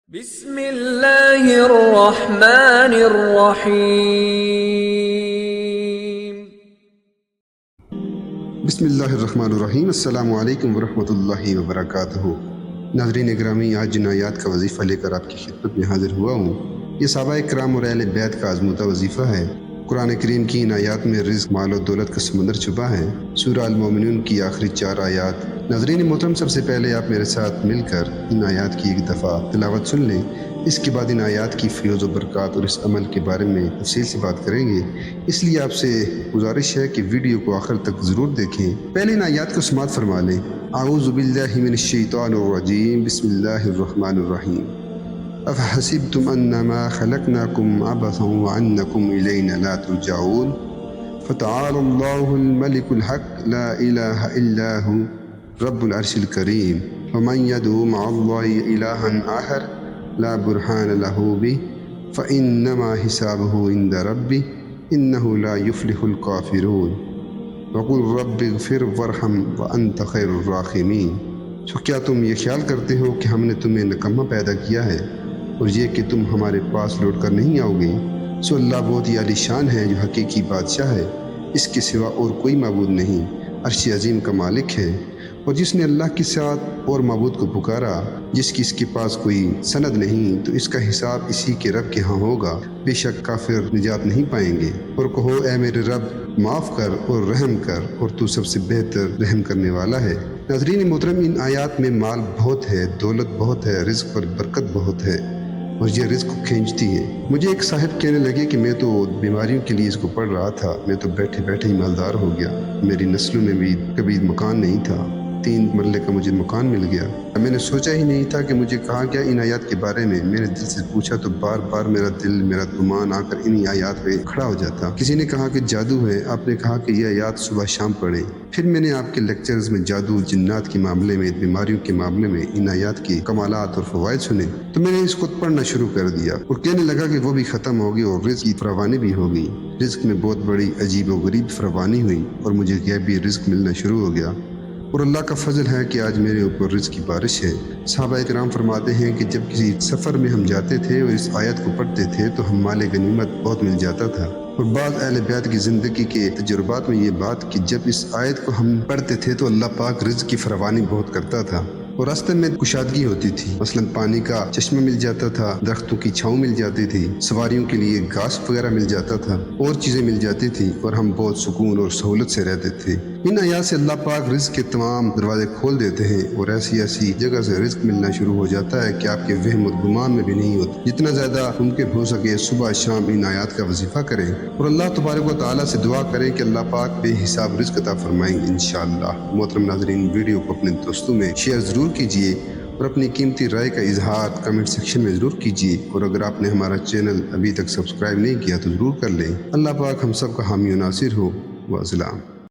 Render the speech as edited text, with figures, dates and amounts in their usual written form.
بسم اللہ الرحمن الرحیم۔ بسم اللہ الرحمن الرحیم۔ السلام علیکم ورحمۃ اللہ وبرکاتہ۔ ناظرین اکرامی، آج جن آیات کا وظیفہ لے کر آپ کی خدمت میں حاضر ہوا ہوں، یہ صحابہ کرام اور اہل بیت کا آزمودہ وظیفہ ہے۔ قرآن کریم کی ان آیات میں رزق، مال و دولت کا سمندر چھپا ہے۔ سورہ المومنون کی آخری 4 آیات۔ ناظرین محترم، سب سے پہلے آپ میرے ساتھ مل کر ان آیات کی ایک دفعہ تلاوت سن لیں، اس کے بعد ان آیات کی فیض و برکات اور اس عمل کے بارے میں تفصیل سے بات کریں گے۔ اس لیے آپ سے گزارش ہے کہ ویڈیو کو آخر تک ضرور دیکھیں۔ پہلے ان آیات کو سماعت فرما لیں۔ اعوذ باللہ من الشیطان الرجیم، بسم اللہ الرحمن الرحیم۔ افحسبتم انما خلقناکم عبثا وانکم الینا لا ترجعون فتعالى اللہ الملک الحق لا الہ الا هو رب العرش الکریم ومن يدعو مع اللہ الہا آخر لا برہان له به فإنما حسابه عند ربه إنه لا يفلح الكافرون وقل رب اغفر وارحم وأنت خیر الراحمین۔ تو کیا تم یہ خیال کرتے ہو کہ ہم نے تمہیں نکما پیدا کیا ہے اور یہ کہ تم ہمارے پاس لوٹ کر نہیں آؤ گے؟ سو اللہ بہت ہی عالی شان ہے جو حقیقی بادشاہ ہے، اس کے سوا اور کوئی معبود نہیں، عرش عظیم کا مالک ہے۔ اور جس نے اللہ کے ساتھ اور معبود کو پکارا جس کی اس کے پاس کوئی سند نہیں، تو اس کا حساب اسی کے رب کے ہاں ہوگا، بے شک کافر نجات نہیں پائیں گے۔ اور کہو اے میرے رب، معاف کر اور رحم کر، اور تو سب سے بہتر رحم کرنے والا ہے۔ ناظرین محترم، ان آیات میں مال بہت ہے، دولت بہت ہے، رزق پر برکت بہت ہے، اور یہ رزق کو کھینچتی ہے۔ مجھے ایک صاحب کہنے لگے کہ میں تو بیماریوں کے لیے اس کو پڑھ رہا تھا، میں تو بیٹھے بیٹھے ہی مالدار ہو گیا، میری نسلوں میں بھی کبھی مکان نہیں تھا، 3 مرلے کا مجھے مکان مل گیا۔ میں نے سوچا ہی نہیں تھا کہ مجھے کہا گیا ان آیات کے بارے میں۔ میں نے دل سے پوچھا تو بار بار میرا دل، میرا گمان آ کر انہی آیات پہ کھڑا ہو جاتا۔ کسی نے کہا کہ جادو ہے، آپ نے کہا کہ یہ آیات صبح شام پڑھیں۔ پھر میں نے آپ کے لیکچرز میں جادو، جنات کے معاملے میں، بیماریوں کے معاملے میں ان آیات کی کمالات اور فوائد سنے، تو میں نے اس کو پڑھنا شروع کر دیا اور کہنے لگا کہ وہ بھی ختم ہوگی اور رزق کی فراوانی بھی ہوگی۔ رزق میں بہت بڑی عجیب و غریب فراوانی ہوئی اور مجھے غیبی رزق ملنا شروع ہو گیا، اور اللہ کا فضل ہے کہ آج میرے اوپر رزق کی بارش ہے۔ صحابہ کرام فرماتے ہیں کہ جب کسی سفر میں ہم جاتے تھے اور اس آیت کو پڑھتے تھے تو ہم مال غنیمت بہت مل جاتا تھا۔ اور بعض اہل بیت کی زندگی کے تجربات میں یہ بات کہ جب اس آیت کو ہم پڑھتے تھے تو اللہ پاک رزق کی فراوانی بہت کرتا تھا اور راستے میں کشادگی ہوتی تھی، مثلا پانی کا چشمہ مل جاتا تھا، درختوں کی چھاؤں مل جاتی تھی، سواریوں کے لیے گھاس وغیرہ مل جاتا تھا، اور چیزیں مل جاتی تھی، اور ہم بہت سکون اور سہولت سے رہتے تھے۔ ان آیات سے اللہ پاک رزق کے تمام دروازے کھول دیتے ہیں اور ایسی ایسی جگہ سے رزق ملنا شروع ہو جاتا ہے کہ آپ کے وہم و گمان میں بھی نہیں ہوتا۔ جتنا زیادہ ممکن ہو سکے صبح شام ان آیات کا وظیفہ کریں اور اللہ تبارک و تعالیٰ سے دعا کریں کہ اللہ پاک بے حساب رزق عطا فرمائیں گے انشاءاللہ۔ محترم ناظرین، ویڈیو کو اپنے دوستوں میں شیئر ضرور کیجیے اور اپنی قیمتی رائے کا اظہار کمنٹ سیکشن میں ضرور کیجیے، اور اگر آپ نے ہمارا چینل ابھی تک سبسکرائب نہیں کیا تو ضرور کر لیں۔ اللہ پاک ہم سب کا حامی و ناصر ہو۔ والسلام۔